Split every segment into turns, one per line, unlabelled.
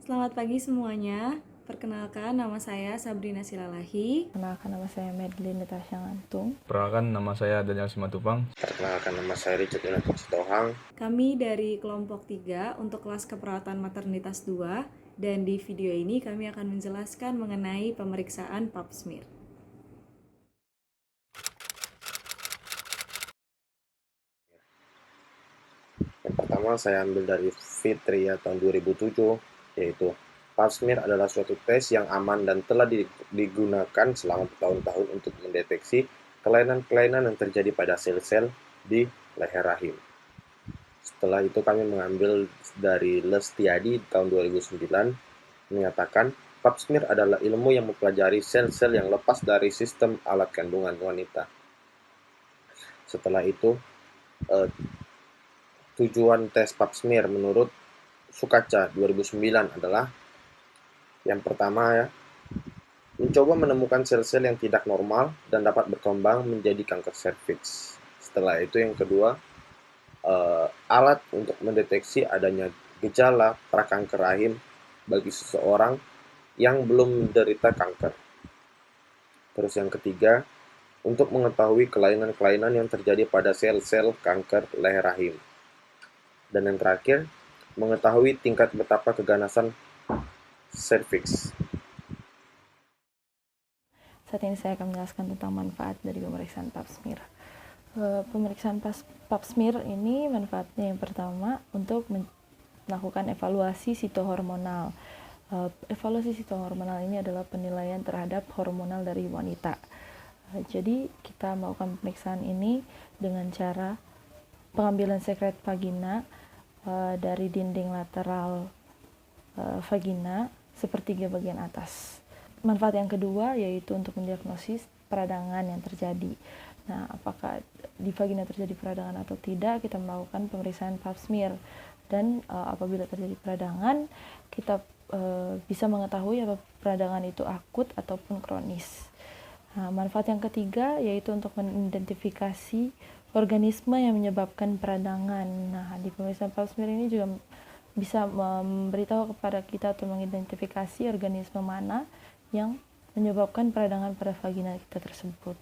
Selamat pagi semuanya. Perkenalkan, nama saya Sabrina Silalahi.
Perkenalkan, nama saya Medlin Natasha Ngantung.
Perkenalkan, nama saya Daniel Simatupang.
Perkenalkan, nama saya Richard Yunus Sitohang.
Kami dari kelompok 3 untuk kelas keperawatan maternitas 2, dan di video ini kami akan menjelaskan mengenai pemeriksaan pap smear.
Yang pertama saya ambil dari Fitria tahun 2007, yaitu pap smear adalah suatu tes yang aman dan telah digunakan selama bertahun-tahun untuk mendeteksi kelainan-kelainan yang terjadi pada sel-sel di leher rahim. Setelah itu kami mengambil dari Lestiadi tahun 2009, menyatakan pap smear adalah ilmu yang mempelajari sel-sel yang lepas dari sistem alat kandungan wanita. Setelah itu, tujuan tes pap smear menurut Sukaca 2009 adalah yang pertama mencoba menemukan sel-sel yang tidak normal dan dapat berkembang menjadi kanker serviks. Setelah itu yang kedua, alat untuk mendeteksi adanya gejala prakanker rahim bagi seseorang yang belum menderita kanker. Terus yang ketiga, untuk mengetahui kelainan-kelainan yang terjadi pada sel-sel kanker leher rahim. Dan yang terakhir, mengetahui tingkat betapa keganasan serviks.
Saat ini saya akan menjelaskan tentang manfaat dari pemeriksaan pap smear. Pemeriksaan pap smear ini manfaatnya yang pertama untuk melakukan evaluasi sitohormonal. Evaluasi sitohormonal ini adalah penilaian terhadap hormonal dari wanita. Jadi kita melakukan pemeriksaan ini dengan cara pengambilan sekret vagina dari dinding lateral vagina sepertiga bagian atas. Manfaat yang kedua yaitu untuk mendiagnosis peradangan yang terjadi. Nah, apakah di vagina terjadi peradangan atau tidak, kita melakukan pemeriksaan pap smear. Dan apabila terjadi peradangan, kita bisa mengetahui apakah peradangan itu akut ataupun kronis. Nah, manfaat yang ketiga yaitu untuk mengidentifikasi organisme yang menyebabkan peradangan. Nah, di pemeriksaan pap smear ini juga bisa memberitahu kepada kita atau mengidentifikasi organisme mana yang menyebabkan peradangan pada vagina kita tersebut.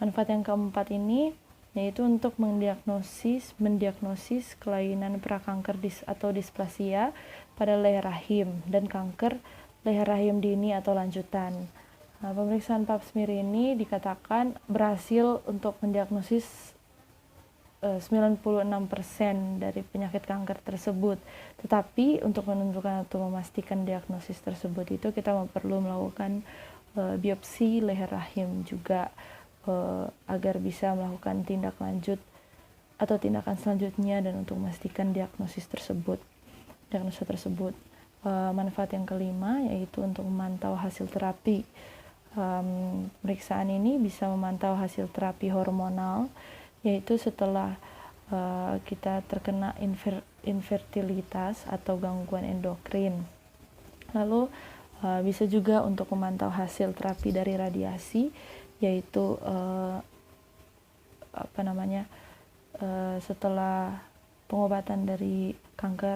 Manfaat yang keempat ini yaitu untuk mendiagnosis kelainan prakanker atau displasia pada leher rahim dan kanker leher rahim dini atau lanjutan. Nah, pemeriksaan pap smear ini dikatakan berhasil untuk mendiagnosis 96% dari penyakit kanker tersebut. Tetapi untuk menentukan atau memastikan diagnosis tersebut itu kita perlu melakukan biopsi leher rahim juga agar bisa melakukan tindak lanjut atau tindakan selanjutnya dan untuk memastikan diagnosa tersebut. Manfaat yang kelima yaitu untuk memantau hasil terapi. Pemeriksaan ini bisa memantau hasil terapi hormonal, yaitu setelah kita terkena infertilitas atau gangguan endokrin. Lalu bisa juga untuk memantau hasil terapi dari radiasi, yaitu setelah pengobatan dari kanker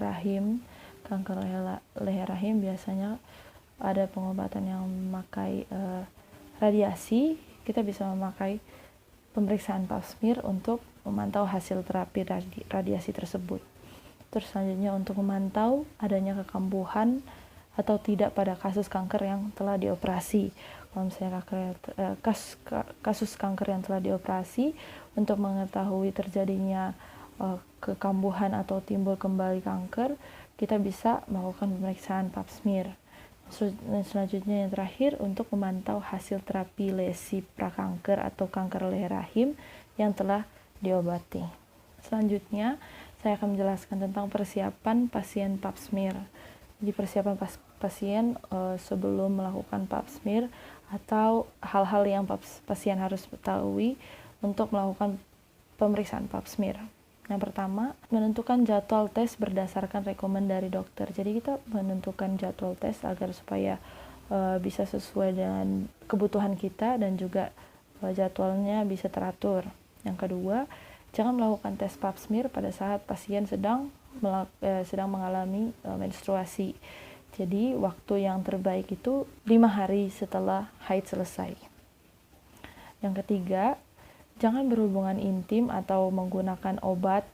leher rahim biasanya ada pengobatan yang memakai radiasi. Kita bisa memakai pemeriksaan pap smear untuk memantau hasil terapi radiasi tersebut. Terus selanjutnya untuk memantau adanya kekambuhan atau tidak pada kasus kanker yang telah dioperasi. Kalau misalnya kasus kanker yang telah dioperasi, untuk mengetahui terjadinya kekambuhan atau timbul kembali kanker, kita bisa melakukan pemeriksaan pap smear. Selanjutnya yang terakhir untuk memantau hasil terapi lesi prakanker atau kanker leher rahim yang telah diobati. Selanjutnya saya akan menjelaskan tentang persiapan pasien pap smear. Di persiapan pasien sebelum melakukan pap smear atau hal-hal yang pasien harus ketahui untuk melakukan pemeriksaan pap smear. Yang pertama, menentukan jadwal tes berdasarkan rekomen dari dokter. Jadi kita menentukan jadwal tes agar supaya bisa sesuai dengan kebutuhan kita dan juga jadwalnya bisa teratur. Yang kedua, jangan melakukan tes pap smear pada saat pasien sedang mengalami menstruasi. Jadi waktu yang terbaik itu 5 hari setelah haid selesai. Yang ketiga, jangan berhubungan intim atau menggunakan obat,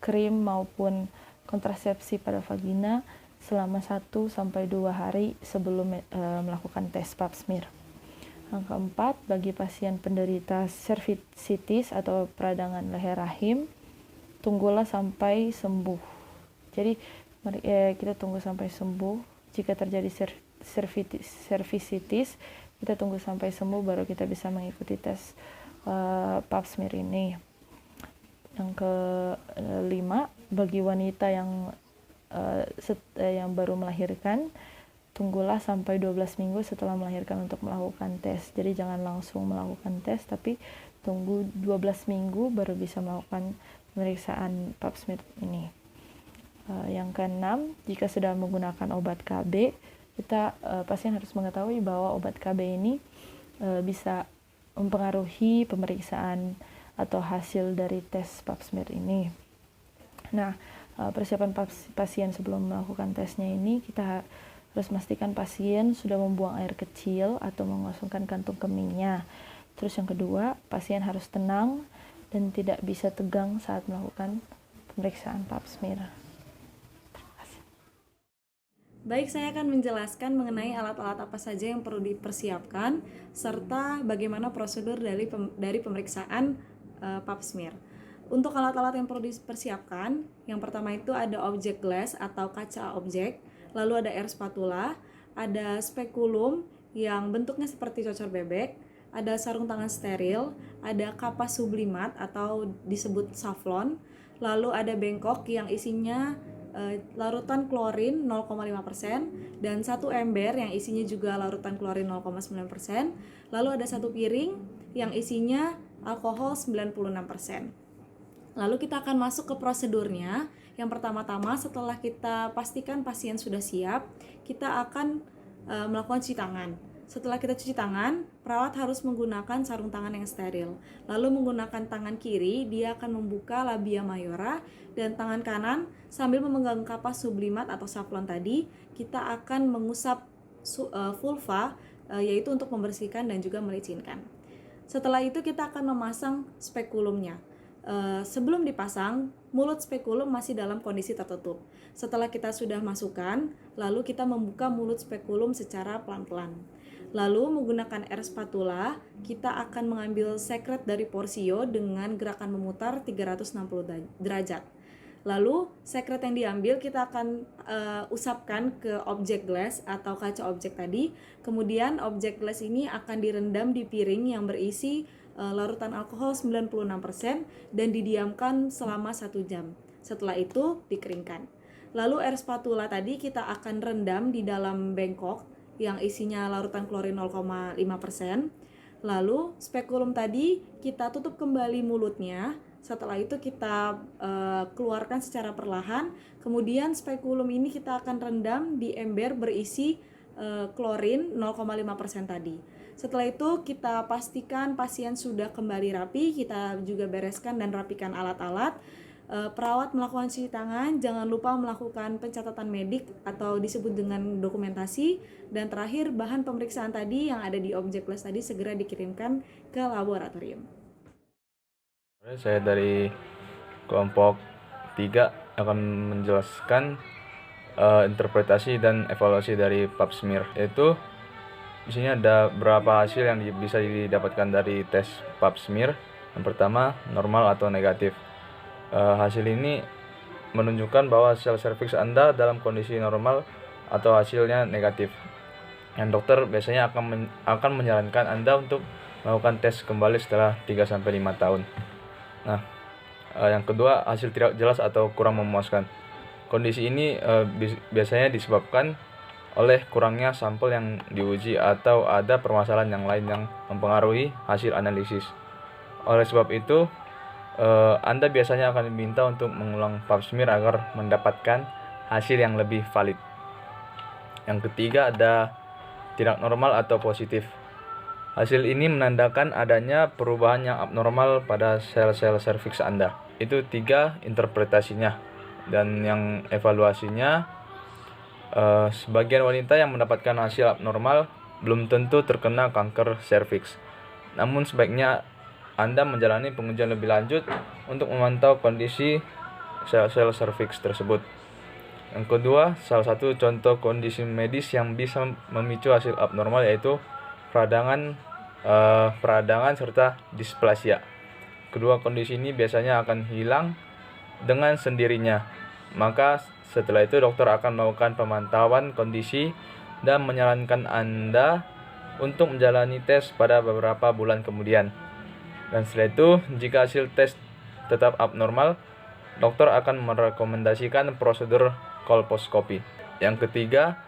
krim maupun kontrasepsi pada vagina selama 1-2 hari sebelum melakukan tes pap smear. Yang keempat, bagi pasien penderita cervicitis atau peradangan leher rahim, tunggulah sampai sembuh. Jadi kita tunggu sampai sembuh. Jika terjadi cervicitis, kita tunggu sampai sembuh baru kita bisa mengikuti tes pap smear ini. Yang kelima, bagi wanita yang baru melahirkan, tunggulah sampai 12 minggu setelah melahirkan untuk melakukan tes. Jadi jangan langsung melakukan tes, tapi tunggu 12 minggu baru bisa melakukan pemeriksaan pap smear ini. Yang keenam, jika sudah menggunakan obat KB, pasien harus mengetahui bahwa obat KB ini bisa mempengaruhi pemeriksaan atau hasil dari tes pap smear ini. Nah, persiapan pasien sebelum melakukan tesnya ini, kita harus memastikan pasien sudah membuang air kecil atau mengosongkan kantung kemihnya. Terus yang kedua, pasien harus tenang dan tidak bisa tegang saat melakukan pemeriksaan pap smear.
Baik, saya akan menjelaskan mengenai alat-alat apa saja yang perlu dipersiapkan serta bagaimana prosedur dari pemeriksaan pap smear. Untuk alat-alat yang perlu dipersiapkan, yang pertama itu ada objek glass atau kaca objek, lalu ada air spatula, ada spekulum yang bentuknya seperti cocor bebek, ada sarung tangan steril, ada kapas sublimat atau disebut safflon, lalu ada bengkok yang isinya larutan klorin 0,5% dan satu ember yang isinya juga larutan klorin 0,9%, lalu ada satu piring yang isinya alkohol 96%. Lalu kita akan masuk ke prosedurnya. Yang pertama-tama, setelah kita pastikan pasien sudah siap, kita akan melakukan cuci tangan. Setelah kita cuci tangan, perawat harus menggunakan sarung tangan yang steril. Lalu menggunakan tangan kiri, dia akan membuka labia mayora, dan tangan kanan sambil memegang kapas sublimat atau safflon tadi, kita akan mengusap vulva, yaitu untuk membersihkan dan juga melicinkan. Setelah itu kita akan memasang spekulumnya. Sebelum dipasang, mulut spekulum masih dalam kondisi tertutup. Setelah kita sudah masukkan, lalu kita membuka mulut spekulum secara pelan-pelan. Lalu menggunakan air spatula, kita akan mengambil sekret dari porsio dengan gerakan memutar 360 derajat. Lalu sekret yang diambil kita akan usapkan ke objek glass atau kaca objek tadi. Kemudian objek glass ini akan direndam di piring yang berisi larutan alkohol 96% dan didiamkan selama 1 jam. Setelah itu dikeringkan. Lalu air spatula tadi kita akan rendam di dalam bengkok yang isinya larutan klorin 0,5%. Lalu spekulum tadi kita tutup kembali mulutnya. Setelah itu kita keluarkan secara perlahan. Kemudian spekulum ini kita akan rendam di ember berisi klorin 0,5% tadi. Setelah itu kita pastikan pasien sudah kembali rapi. Kita juga bereskan dan rapikan alat-alat. Perawat melakukan cuci tangan, jangan lupa melakukan pencatatan medik atau disebut dengan dokumentasi, dan terakhir bahan pemeriksaan tadi yang ada di objek glass tadi segera dikirimkan ke laboratorium.
Saya dari kelompok 3 akan menjelaskan interpretasi dan evaluasi dari pap smear. Yaitu di sini ada beberapa hasil yang bisa didapatkan dari tes pap smear. Yang pertama, normal atau negatif. Hasil ini menunjukkan bahwa sel serviks Anda dalam kondisi normal atau hasilnya negatif. Yang dokter biasanya akan menyarankan Anda untuk melakukan tes kembali setelah 3-5 tahun. Nah, yang kedua, hasil tidak jelas atau kurang memuaskan. Kondisi ini biasanya disebabkan oleh kurangnya sampel yang diuji atau ada permasalahan yang lain yang mempengaruhi hasil analisis. Oleh sebab itu, Anda biasanya akan diminta untuk mengulang pap smear agar mendapatkan hasil yang lebih valid. Yang ketiga ada tidak normal atau positif. Hasil ini menandakan adanya perubahan yang abnormal pada sel-sel serviks Anda. Itu 3 interpretasinya. Dan yang evaluasinya, Sebagian wanita yang mendapatkan hasil abnormal belum tentu terkena kanker serviks. Namun sebaiknya Anda menjalani pengujian lebih lanjut untuk memantau kondisi sel-sel serviks tersebut. Yang kedua, salah satu contoh kondisi medis yang bisa memicu hasil abnormal yaitu peradangan serta displasia. Kedua kondisi ini biasanya akan hilang dengan sendirinya. Maka setelah itu dokter akan melakukan pemantauan kondisi dan menyarankan Anda untuk menjalani tes pada beberapa bulan kemudian. Dan setelah itu, jika hasil tes tetap abnormal, dokter akan merekomendasikan prosedur kolposkopi. Yang ketiga,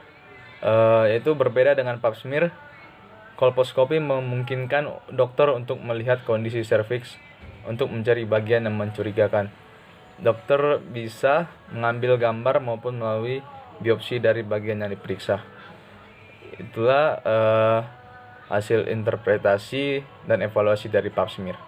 yaitu berbeda dengan pap smear. Kolposkopi memungkinkan dokter untuk melihat kondisi serviks untuk mencari bagian yang mencurigakan. Dokter bisa mengambil gambar maupun melalui biopsi dari bagian yang diperiksa. Itulah hasil interpretasi dan evaluasi dari pap smear.